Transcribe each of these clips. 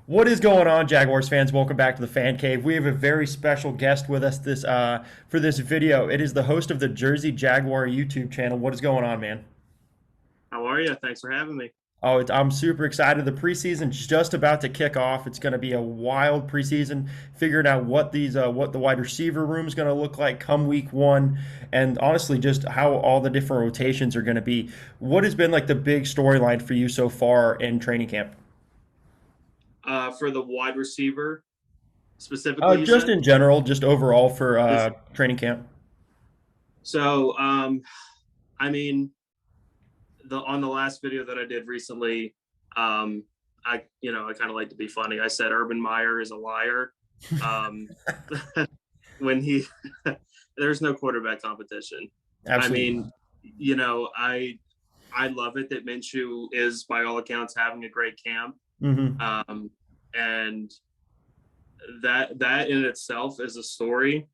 What is going on, Jaguars fans? Welcome back to the Fan Cave. We have a very special guest with us for this video. It is the host of the Jersey Jaguar YouTube channel. What is going on, man? How are you? Thanks for having me. I'm super excited. The preseason's just about to kick off. It's going to be a wild preseason, figuring out what what the wide receiver room is going to look like come week one, and honestly, just how all the different rotations are going to be. What has been like the big storyline for you so far in training camp? For the wide receiver specifically, you Just said? in general, just overall for Just training camp. so I mean, the on the last video that I did recently, I kind of like to be funny. I said Urban Meyer is a liar. Um when he there's no quarterback competition. I Absolutely. mean, you know, I love it that Minshew is by all accounts having a great camp. Hmm. Um and that in itself is a story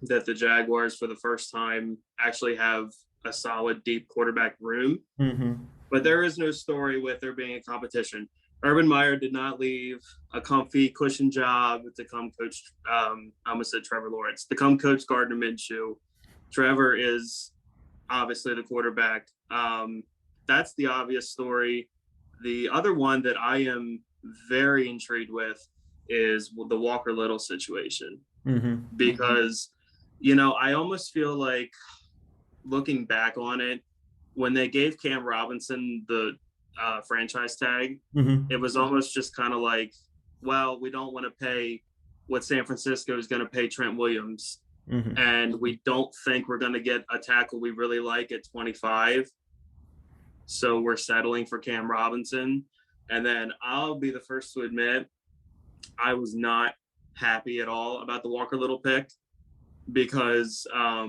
that the Jaguars, for the first time, actually have a solid deep quarterback room. Hmm. But there is no story with there being a competition. Urban Meyer did not leave a comfy cushion job to come coach. I almost said Trevor Lawrence to come coach Gardner Minshew. Trevor is obviously the quarterback. That's the obvious story. The other one that I am very intrigued with is the Walker Little situation Hmm. because I almost feel like, looking back on it, when they gave Cam Robinson the franchise tag, Hmm. it was almost just kind of like, well, we don't want to pay what San Francisco is going to pay Trent Williams, Hmm. and we don't think we're going to get a tackle we really like at 25, so we're settling for Cam Robinson. And then I'll be the first to admit I was not happy at all about the Walker Little pick because a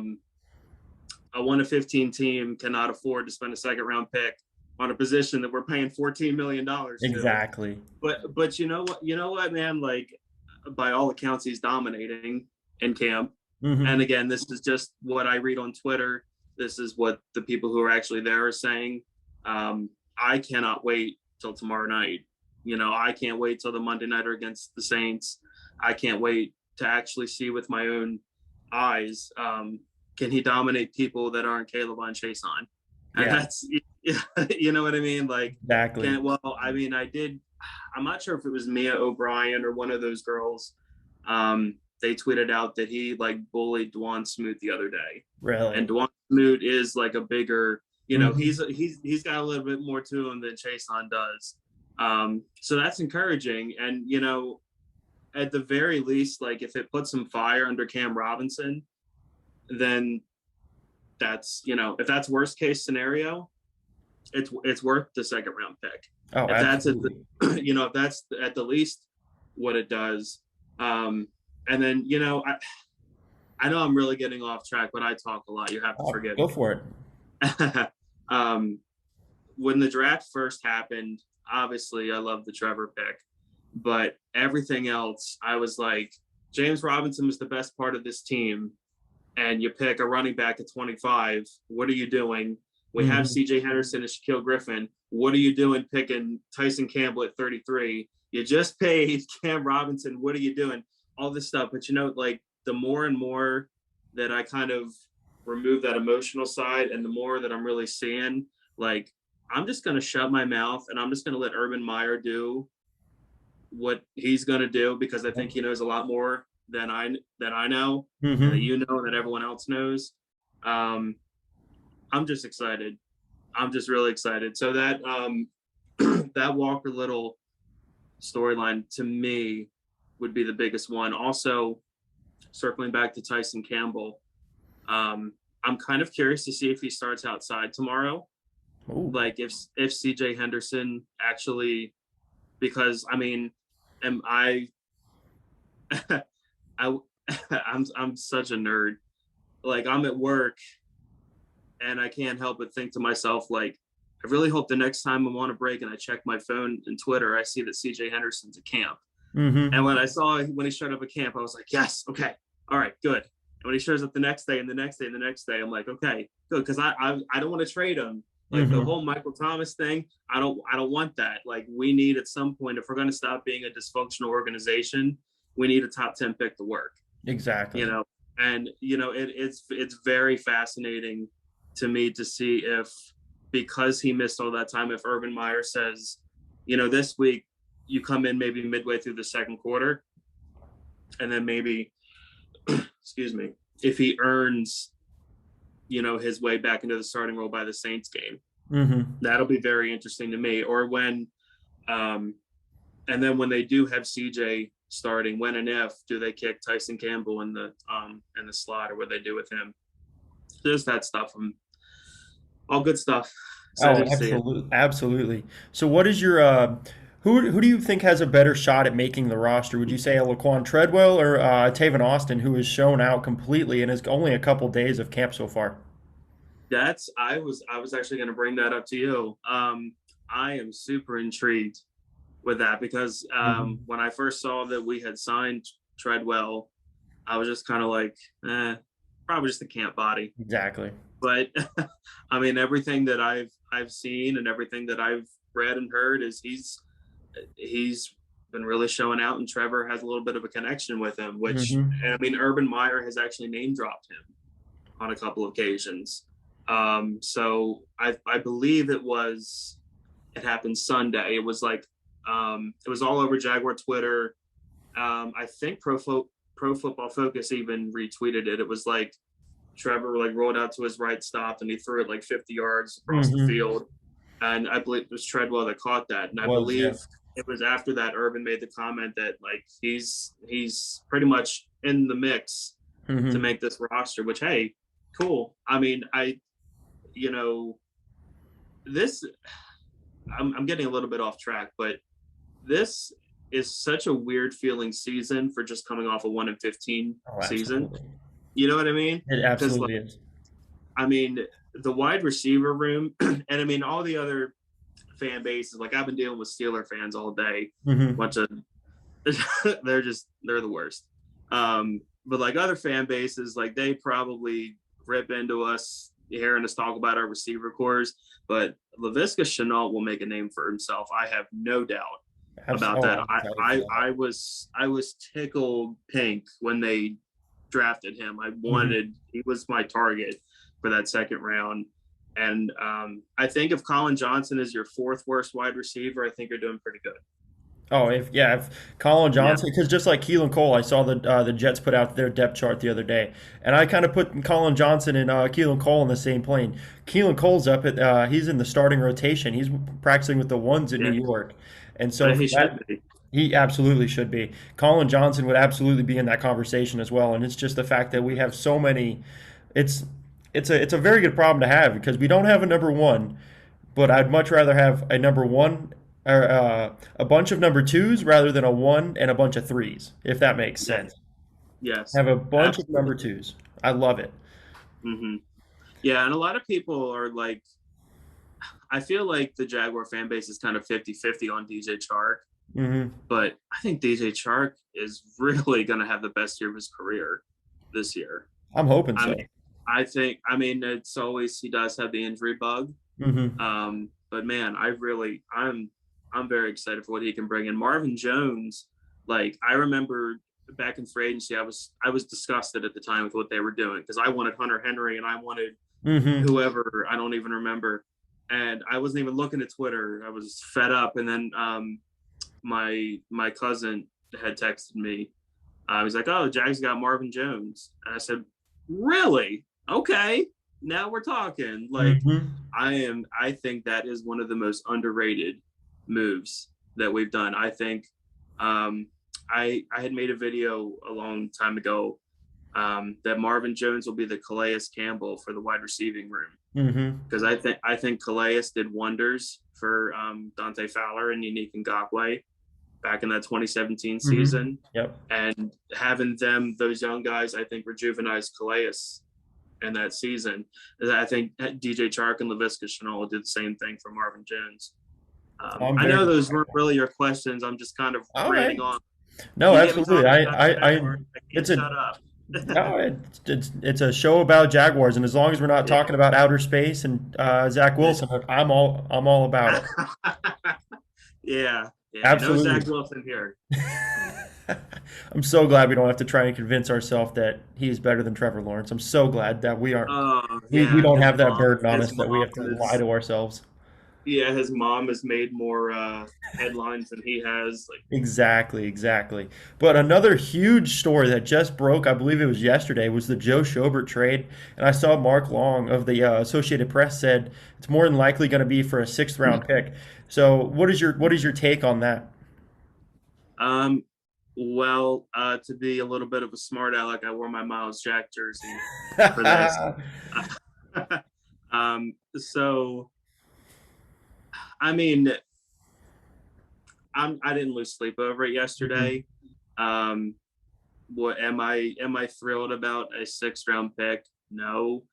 1-15 team cannot afford to spend a second round pick on a position that we're paying $14 million to. Exactly. But you know what, man? Like, by all accounts, he's dominating in camp. And Hmm. again, this is just what I read on Twitter. This is what the people who are actually there are saying. I cannot wait till tomorrow night. I can't wait till the Monday nighter against the Saints. I can't wait to actually see with my own eyes. Can he dominate people that aren't Caleb on Chase on? And Yeah, that's, you know what I mean? Like, exactly. I mean, I'm not sure if it was Mia O'Brien or one of those girls. They tweeted out that he like bullied Dwan Smoot the other day. And Really. Dwan Smoot is like a bigger, Hmm. he's got a little bit more to him than Chase on does. So that's encouraging. And, at the very least, like, if it puts some fire under Cam Robinson, then if that's worst case scenario, it's worth the second round pick. Oh, If that's at absolutely. if that's at the least what it does. And then, I know I'm really getting off track, but I talk a lot. You have to Oh, forgive go for it. me. um, when the draft first happened, obviously I love the Trevor pick, but everything else, I was like, James Robinson was the best part of this team, and you pick a running back at 25. What are you doing? We have Hmm. CJ Henderson and Shaquille Griffin. What are you doing picking Tyson Campbell at 33? You just paid Cam Robinson. What are you doing? All this stuff. But, like, the more and more that I kind of remove that emotional side and the more that I'm really seeing, like, I'm just going to shut my mouth and I'm just going to let Urban Meyer do what he's going to do, because I think he knows a lot more than I know, and that Hmm. and that everyone else knows. Um, I'm just excited. I'm just really excited. So that that Walker Little storyline to me would be the biggest one. Also, circling back to Tyson Campbell, um, I'm kind of curious to see if he starts outside tomorrow. Ooh. Like, if CJ Henderson actually, because I mean, am I I I'm such a nerd. Like, I'm at work and I can't help but think to myself, like, I really hope the next time I'm on a break and I check my phone and Twitter, I see that CJ Henderson's at camp. And Hmm. when he showed up at camp, I was like, yes, okay, all right, good. And when he shows up the next day and the next day and the next day, I'm like, okay, good, because I don't want to trade him Like the Hmm. whole Michael Thomas thing, I don't want that. Like we need at some point, if we're going to stop being a dysfunctional organization, we need a top 10 pick to work. You Exactly. know, and it's very fascinating to me to see if, because he missed all that time, if Urban Meyer says, this week you come in maybe midway through the second quarter, and then maybe, excuse me, if he earns, his way back into the starting role by the Saints game, Hmm. that'll be very interesting to me. Or when, um, and then when they do have CJ starting, when and if do they kick Tyson Campbell in the slot, or what they do with him? Just that stuff. All good stuff. Excited Oh, to see it. absolutely, absolutely. So, what is your who do you think has a better shot at making the roster? Would you say a Laquan Treadwell or Taven Austin, who has shown out completely and is only a couple days of camp so far? I was actually going to bring that up to you. I am super intrigued with that because Hmm. when I first saw that we had signed Treadwell, I was just kind of like, probably just a camp body. Exactly. But I mean, everything that I've seen and everything that I've read and heard is he's been really showing out, and Trevor has a little bit of a connection with him. Which, Hmm. and I mean, Urban Meyer has actually name dropped him on a couple of occasions. So I believe it happened Sunday. It was like it was all over Jaguar Twitter. I think Pro Football Focus even retweeted it. It was like Trevor like rolled out to his right, stopped, and he threw it like 50 yards across the Hmm. field. And I believe it was Treadwell that caught that. And I Was, yeah. believe it was after that Urban made the comment that like he's pretty much in the mix to Hmm. make this roster. Which, hey, cool. I mean, you know this. I'm getting a little bit off track, but this is such a weird feeling season for just coming off a 1-15 Oh, season. absolutely. You know what I mean? It Because absolutely is. I mean, the wide receiver room, and I mean, all the other fan bases, like I've been dealing with Steeler fans all day. Hmm. Bunch of, they're the worst. But like other fan bases, like they probably rip into us hearing us talk about our receiver cores. But Laviska Chenault will make a name for himself. I have no doubt about Oh, that. I'm I, excited for I, that. I was tickled pink when they drafted him. Hmm. He was my target for that second round. And I think if Colin Johnson is your fourth worst wide receiver, I think you're doing pretty good. Oh, if Colin Yeah. Johnson, because just like Keelan Cole, I saw the Jets put out their depth chart the other day, and I kind of put Colin Johnson and Keelan Cole in the same plane. Keelan Cole's up at he's in the starting rotation. He's practicing with the ones in New Yeah. York, and so for He should that, be. he absolutely should be. Colin Johnson would absolutely be in that conversation as well, and it's just the fact that we have so many. It's it's a very good problem to have because we don't have a number one, but I'd much rather have a number one or a bunch of number twos rather than a one and a bunch of threes, if that makes Yeah. sense. Yes. Have a bunch of number Absolutely. twos. I love it. Hmm. Yeah. And a lot of people are like, I feel like the Jaguar fan base is kind of 50-50 on DJ Chark, Hmm. but I think DJ Chark is really going to have the best year of his career this year. I'm hoping I so. mean, it's always, he does have the injury bug. Hmm. But man, I'm very excited for what he can bring in. Marvin Jones, like I remember back in free agency, I was disgusted at the time with what they were doing because I wanted Hunter Henry and I wanted Hmm. whoever, I don't even remember, and I wasn't even looking at Twitter. I was fed up, and then my cousin had texted me. He's like, "Oh, Jags got Marvin Jones," and I said, "Really? Okay, now we're talking." Like, Hmm. I think that is one of the most underrated moves that we've done. I think um, I had made a video a long time ago that Marvin Jones will be the Calais Campbell for the wide receiving room Hmm. because I think Calais did wonders for Dante Fowler and Unique Ngakwe back in that 2017 Hmm. season, Yep. and having those young guys, I think rejuvenized Calais in that season. I think DJ Chark and Laviska Shenault did the same thing for Marvin Jones. I'm I very know those excited. weren't really your questions. I'm just kind of All right. ranting on. No, You get me absolutely. talking about the Jaguars. I can't It's a shut up. No, it's a show about Jaguars, and as long as we're not Yeah. talking about outer space and Zach Wilson, I'm all about it. Yeah. Yeah. No Absolutely. Zach Wilson here. I'm so glad we don't have to try and convince ourselves that he is better than Trevor Lawrence. I'm so glad that we aren't. Oh We yeah. don't have that burden on His us that we mom have to lie is to ourselves. yeah, his mom has made more headlines than he has. Like, Exactly, exactly. But another huge story that just broke, I believe it was yesterday, was the Joe Schobert trade. And I saw Mark Long of the Associated Press said it's more than likely going to be for a sixth round pick. So what is your take on that? um, well, to be a little bit of a smart aleck, I wore my Miles Jack jersey for this. So I mean, I didn't lose sleep over it Mhm. yesterday. Um, what am I thrilled about a sixth round pick? No,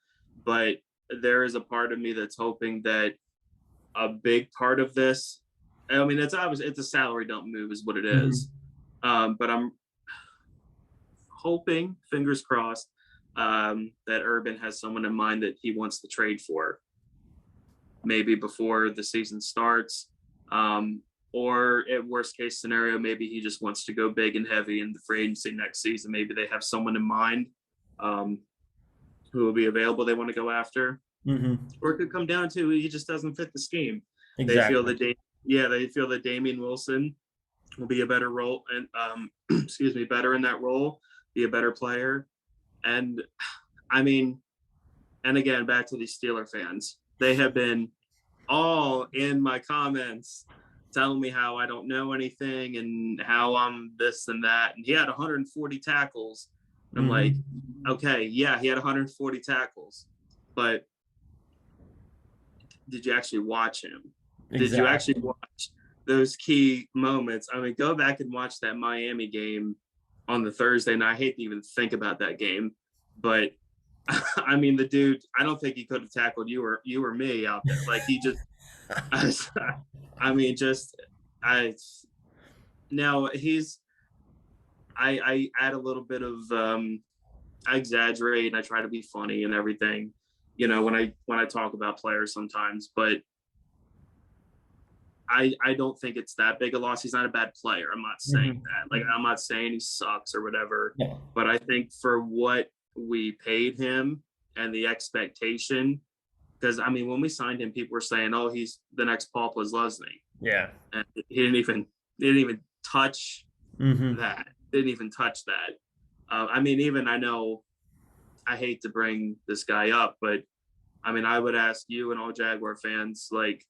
but there is a part of me that's hoping that a big part of this. I mean, it's obvious it's a salary dump move, is what it is. Mhm. But I'm hoping, fingers crossed, that Urban has someone in mind that he wants to trade for, maybe before the season starts. Or at worst case scenario, maybe he just wants to go big and heavy in the free agency next season. Maybe they have someone in mind um, who will be available they want to go after. Mhm. Or it could come down to he just doesn't fit the scheme. They feel Exactly. that they feel that Damian Wilson will be a better role and excuse me, better in that role, be a better player. And I mean, and again, back to these Steeler fans, they have been all in my comments telling me how I don't know anything and how I'm this and that. And he had 140 tackles. I'm like, Mhm. okay, yeah, he had 140 tackles, but did you actually watch him? Did you actually Exactly. watch those key moments? I mean, go back and watch that Miami game on the Thursday, and I hate to even think about that game, but I mean, the dude, I don't think he could have tackled you or me out there. Like he just, I mean, just I now he's I add a little bit of I exaggerate and I try to be funny and everything, when I talk about players sometimes, but I don't think it's that big a loss. He's not a bad player. I'm not saying Mhm. that. Like I'm not saying he sucks or whatever, Yeah. but I think for what we paid him and the expectation, because I mean, when we signed him, people were saying, "Oh, he's the next Paul Posluszny," Yeah. and he didn't even touch Mhm. that. Didn't even touch that. I mean, even I know I hate to bring this guy up, but I mean, I would ask you and all Jaguar fans, like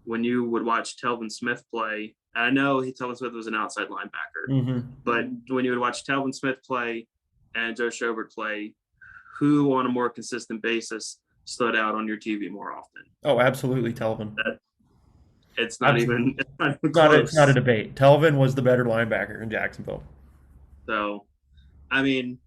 when you would watch Telvin Smith play. And I know Telvin Smith was an outside linebacker, Mhm. but when you would watch Telvin Smith play and Joe Schobert play, who on a more consistent basis stood out on your TV more often? Oh, absolutely, Telvin. That it's not Absolutely. even it's not even It's not a close. debate. Telvin was the better linebacker in Jacksonville. So I mean,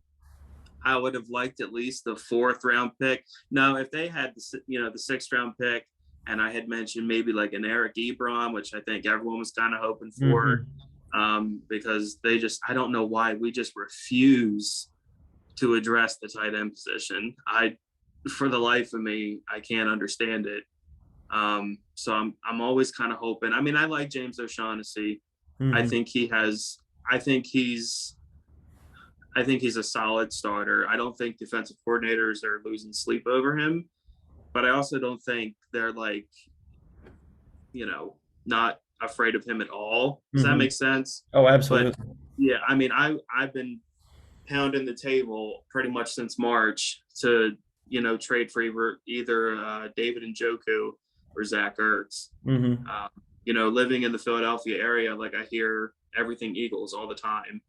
I would have liked at least the fourth round pick. No, if they had the sixth round pick, and I had mentioned maybe like an Eric Ebron, which I think everyone was kind of hoping for, Mhm. because I don't know why we just refuse to address the tight end position. For the life of me, I can't understand it. So I'm always kind of hoping. I mean, I like James O'Shaughnessy. I Mhm. think he has. I think he's I think he's a solid starter. I don't think defensive coordinators are losing sleep over him, but I also don't think they're like, not afraid of him at all. Does that Mhm. make sense? Oh, But absolutely. yeah, I mean, I've been pounding the table pretty much since March to trade for either David Njoku or Zach Ertz. Mhm. Um, living in the Philadelphia area, like I hear everything Eagles all the time,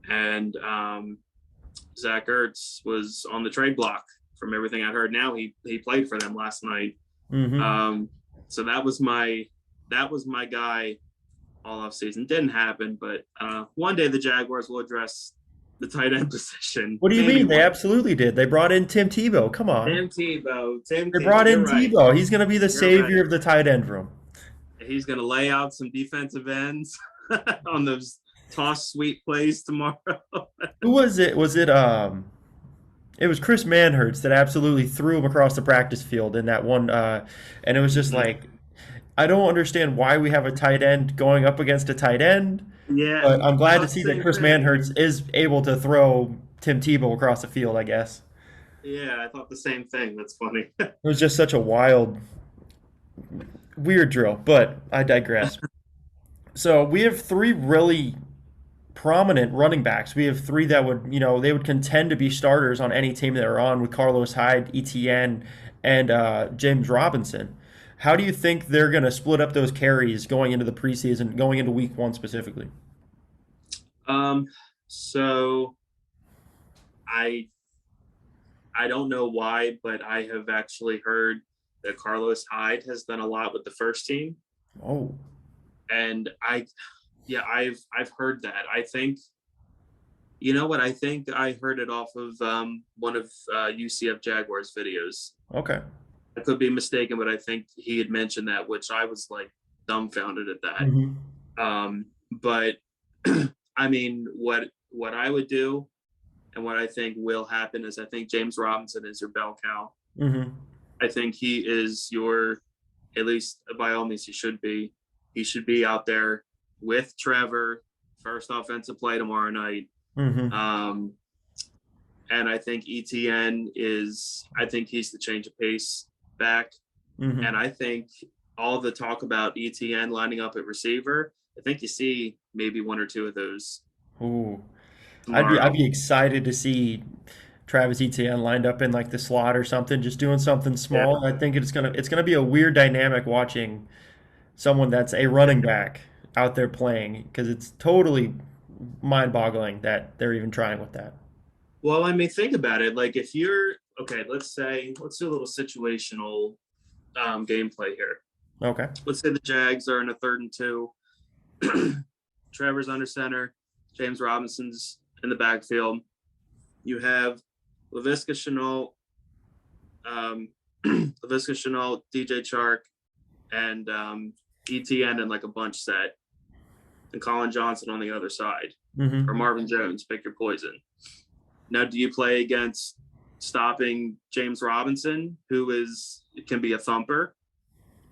and Zach Ertz was on the trade block from everything I heard. Now he played for them last night. Mhm. Um, so that was my guy all off season. Didn't happen, but one day the Jaguars will address the tight end position. What do you Maybe mean? They one. absolutely did. They brought in Tim Tebow. Come on. Tim They Tebow. brought You're in right. Tebow. He's going to be the You're right. savior of the tight end room. He's gonna lay out some defensive ends on those toss sweep plays tomorrow. Who was it? Was it It was Chris Manhertz that absolutely threw him across the practice field in that one, and it was just Mhm. like I don't understand why we have a tight end going up against a tight end, Yeah, but I'm I glad to thought the see that same Chris thing. Manhertz is able to throw Tim Tebow across the field. I guess Yeah, I thought the same thing. That's funny. it was just such a wild, weird drill. But I digress. So we have three really prominent running backs. We have three that would, they would contend to be starters on any team that are on with Carlos Hyde, ETN, and James Robinson. How do you think they're going to split up those carries going into the preseason, going into week one specifically? Um, so I I don't know why, but I have actually heard that Carlos Hyde has done a lot with the first team, Oh, and yeah, I've heard that. I think you know what I think I heard it off of one of UCF Jaguars videos. okay. I could be mistaken, but I think he had mentioned that, which I was like dumbfounded at that. Hmm. But I mean, what I would do and what I think will happen is I think James Robinson is your bell cow. Hmm. I think he is your, at least by all means, he should be. He should be out there with Trevor, first offensive play tomorrow night. Hmm. Um, and I think ETN is, I think he's the change of pace back. And Hmm. I think all the talk about ETN lining up at receiver, I think you see maybe one or two of those Ooh, I'd tomorrow. be excited to see Travis Etienne lined up in like the slot or something, just doing something Yeah. small. I think it's gonna be a weird dynamic watching someone that's a running back out there playing because it's totally mind-boggling that they're even trying with that. Well, I mean, think about it. Like, if you're okay, let's do a little situational gameplay here. Okay. Let's say the Jags are in a 3rd and 2. Trevor's under center. James Robinson's in the backfield. You have LaVisca Chenault, LaVisca Chenault, DJ Chark, and ETN in like a bunch set, and Colin Johnson on the other side, or Hmm. Marvin Jones. Pick your poison. Now, do you play against stopping James Robinson, who is can be a thumper,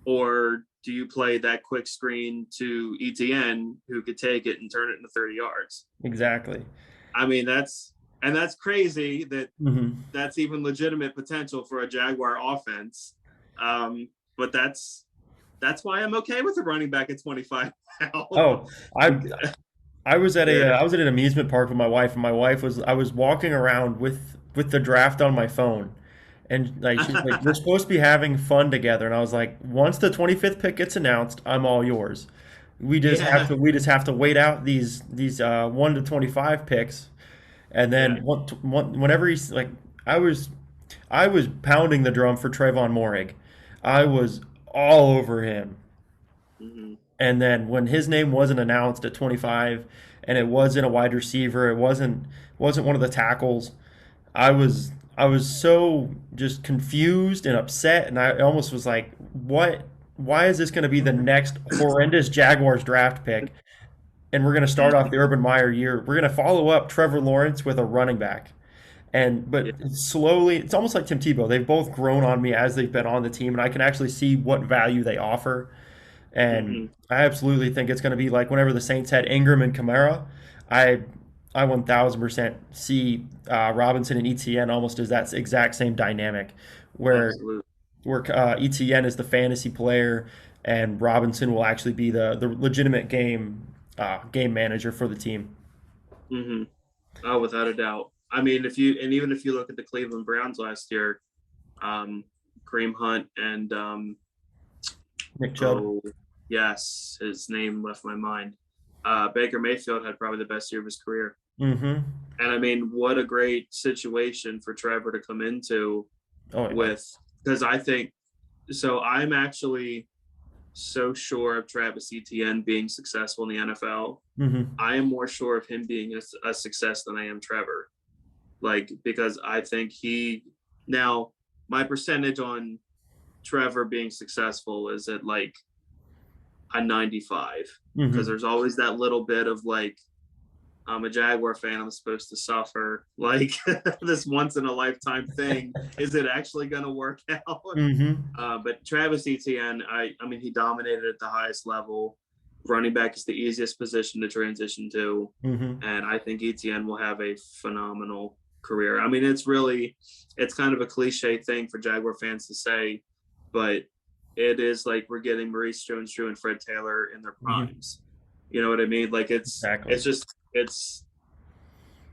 or do you play that quick screen to ETN, who could take it and turn it into 30 yards? Exactly. I mean, that's crazy that Hmm. that's even legitimate potential for a Jaguar offense. But that's why I'm okay with the running back at 25 now. Oh, I I was at Yeah, a I was at an amusement park with my wife, and my wife was I was walking around with the draft on my phone, and like she's like, "We're supposed to be having fun together," and I was like, "Once the 25th pick gets announced, I'm all yours. yeah, We just have to wait out these 1 to 25 picks, and yeah. then whenever he's like, I was I was pounding the drum for Trayvon Moehrig, I was all over him." Hmm. And then when his name wasn't announced at 25 and it wasn't a wide receiver, it wasn't one of the tackles, I was so just confused and upset and I almost was like, "What why is this going to be the next horrendous Jaguars draft pick?" And we're going to start off the Urban Meyer year. We're going to follow up Trevor Lawrence with a running back. And Yeah. but slowly, it's almost like Tim Tebow. They've both grown on me as they've been on the team, and I can actually see what value they offer. And Hmm. I absolutely think it's going to be like whenever the Saints had Ingram and Kamara. I I 1000% see Robinson and ETN almost as that exact same dynamic, where Absolutely. ETN is the fantasy player and Robinson will actually be the legitimate game manager for the team. Hmm. Oh, without a doubt. I mean, if you and even if you look at the Cleveland Browns last year, um, Kareem Hunt and Nick Chubb. oh yes, his name left my mind. Baker Mayfield had probably the best year of his career. Mm-hmm. And I mean, what a great situation for Trevor to come into Oh yeah. with, because I think so. I'm actually so sure of Travis Etienne being successful in the NFL. Mm-hmm. I am more sure of him being a success than I am Trevor. Like, because I think now my percentage on Trevor being successful is at like a 95, because Mm-hmm. there's always that little bit of like I'm a Jaguar fan. I'm supposed to suffer like this once in a lifetime thing. Is it actually going to work out? Mm-hmm. But Travis Etienne, I mean, he dominated at the highest level. Running back is the easiest position to transition to, Mm-hmm. and I think Etienne will have a phenomenal career. I mean, it's kind of a cliche thing for Jaguar fans to say, but it is like we're getting Maurice Jones-Drew and Fred Taylor in their Mm-hmm. primes. You know what I mean? Like Exactly. it's just it's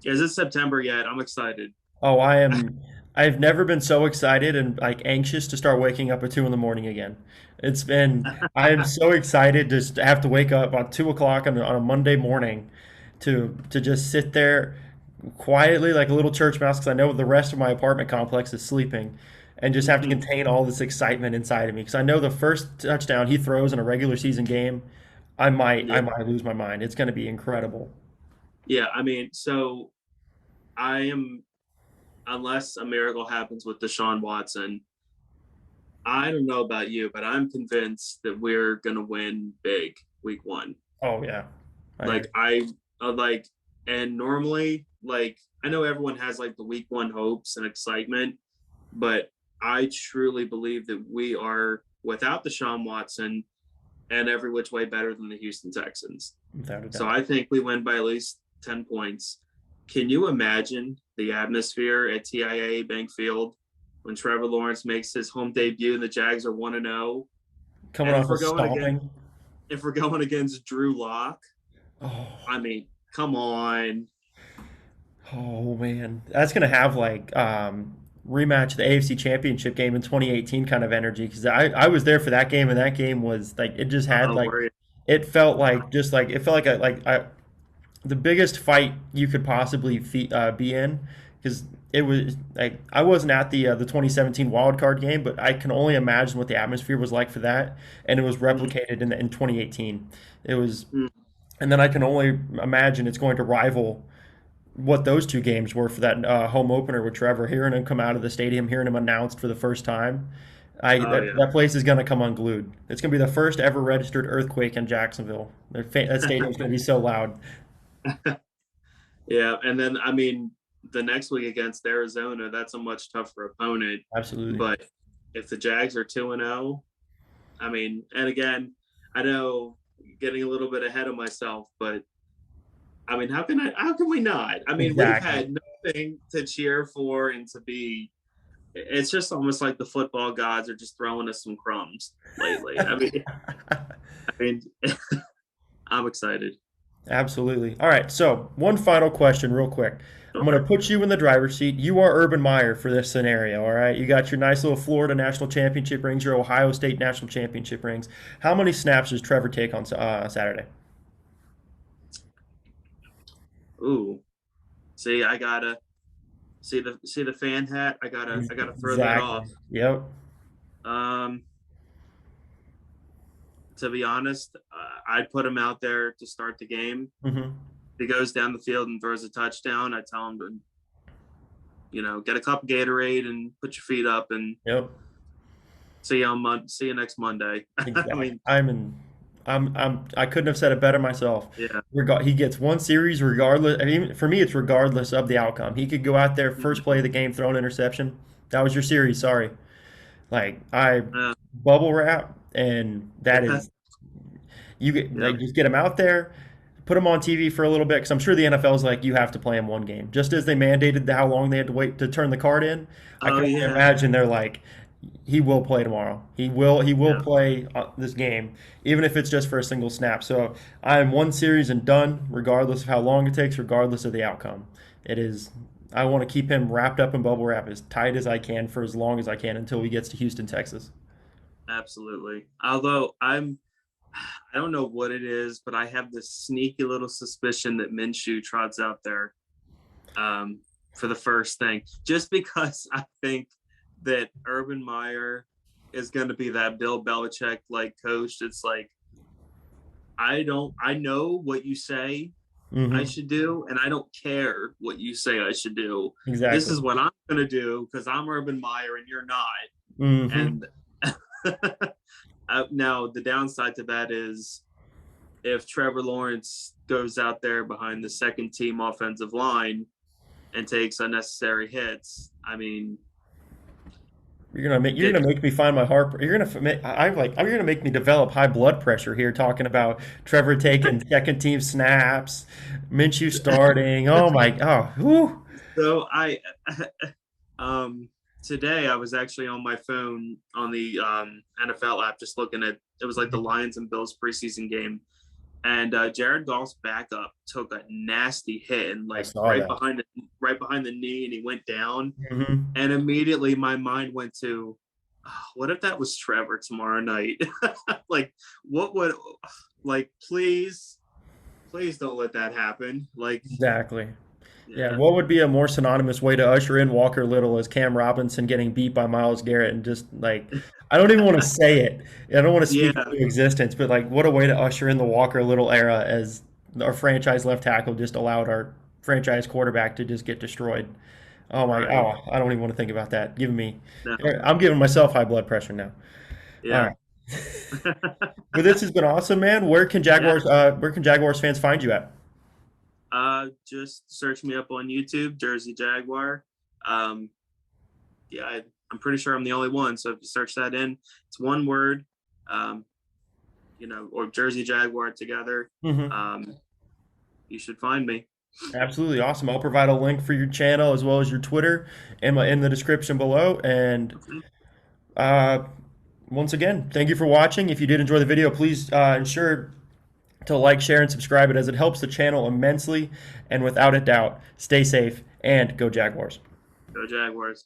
is it September yet? I'm excited. Oh, I've never been so excited and like anxious to start waking up at 2 in the morning again. I am so excited just to have to wake up at 2 o'clock on a Monday morning to just sit there quietly like a little church mouse because I know the rest of my apartment complex is sleeping and just have to contain all this excitement inside of me because I know the first touchdown he throws in a regular season game, Yeah, I might lose my mind. It's going to be incredible. yeah. I mean, so I am unless a miracle happens with Deshaun Watson. I don't know about you, but I'm convinced that we're gonna win big week one. Oh yeah. I Like agree. I like, and normally, like I know everyone has like the week one hopes and excitement, but I truly believe that we are without Deshaun Watson and every which way better than the Houston Texans. Without a So doubt. I think we win by at least 10 points. Can you imagine the atmosphere at TIAA Bank Field when Trevor Lawrence makes his home debut and the Jags are 1-0? Coming And off a stomping. if we're going against Drew Lock, Oh, I mean, come on. oh man, that's gonna have like rematch the AFC Championship game in 2018 kind of energy because I was there for that game and that game was like it just had like Where it felt like just like it felt like the biggest fight you could possibly be in because it was like I wasn't at the 2017 wild card game, but I can only imagine what the atmosphere was like for that, and it was replicated in 2018. It was, and then I can only imagine it's going to rival what those two games were for that home opener with Trevor. Hearing him come out of the stadium, hearing him announced for the first time, oh yeah. that place is going to come unglued. It's going to be the first ever registered earthquake in Jacksonville. That stadium is going to be so loud. Yeah, and then I mean the next week against Arizona, that's a much tougher opponent. Absolutely. But if the Jags are 2-0, I mean, and again, I know getting a little bit ahead of myself, but I mean, how can we not? I mean, we've Exactly. had nothing to cheer for and to be it's just almost like the football gods are just throwing us some crumbs lately. I mean, I'm excited. Absolutely. All right. So, one final question, real quick. I'm going Okay. to put you in the driver's seat. You are Urban Meyer for this scenario. All right. You got your nice little Florida national championship rings, your Ohio State national championship rings. How many snaps does Trevor take on Saturday? Ooh, see, I gotta see the fan hat. I gotta throw that Exactly. off. Yep. Um, to be honest, I'd put him out there to start the game. Hmm. If he goes down the field and throws a touchdown, I tell him to, get a cup of Gatorade and put your feet up and Yep. see you next Monday. I Exactly. mean, I couldn't have said it better myself. yeah. He gets one series regardless. I mean, for me, it's regardless of the outcome. He could go out there first play of the game, throw an interception. That was your series. Sorry. Like I Uh, bubble wrap, and that yeah. is you get Yep. like just get him out there, put him on TV for a little bit because I'm sure the NFL is like you have to play him one game, just as they mandated how long they had to wait to turn the card in. I Oh can only yeah. imagine they're like he will play tomorrow. He will Yeah. play this game, even if it's just for a single snap. So I am one series and done, regardless of how long it takes, regardless of the outcome. It is. I want to keep him wrapped up in bubble wrap as tight as I can for as long as I can until he gets to Houston, Texas. Absolutely. Although I don't know what it is, but I have this sneaky little suspicion that Minshew trots out there um, for the first thing, just because I think that Urban Meyer is going to be that Bill Belichick like coach. It's like I know what you say I Hmm. should do, and I don't care what you say I should do. This Exactly. is what I'm going to do because I'm Urban Meyer and you're not. Hmm. And now the downside to that is if Trevor Lawrence goes out there behind the second team offensive line and takes unnecessary hits, I mean, You're gonna make me find my heart. You're gonna make me develop high blood pressure here talking about Trevor taking second team snaps, Minshew starting. Oh my, oh, whew. so I um today I was actually on my phone on the NFL app just looking at it was like the Lions and Bills preseason game, and Jared Goff's backup took a nasty hit and I like saw that. right behind the knee, and he went down. Hmm. And immediately my mind went to, oh, what if that was Trevor tomorrow night? Like, what would, like, please don't let that happen. Like, Exactly. Yeah, yeah, what would be a more synonymous way to usher in Walker Little as Cam Robinson getting beat by Myles Garrett and just like I don't even want to say it. I don't want to speak yeah, into existence, but like what a way to usher in the Walker Little era as our franchise left tackle just allowed our franchise quarterback to just get destroyed. Oh my, right. oh, I don't even want to think about that. No, I'm giving myself high blood pressure now. All yeah. right. But this has been awesome, man. Yeah. Where can Jaguars fans find you at? Just search me up on YouTube, Jersey Jaguar. Um, yeah, I'm pretty sure I'm the only one. So if you search that in, it's one word, um, or Jersey Jaguar together. Hmm. Um, you should find me. Absolutely awesome. I'll provide a link for your channel as well as your Twitter in the description below. And Okay. uh, once again, thank you for watching. If you did enjoy the video, please ensure to like, share, and subscribe it as it helps the channel immensely. And without a doubt, stay safe and go Jaguars. Go Jaguars.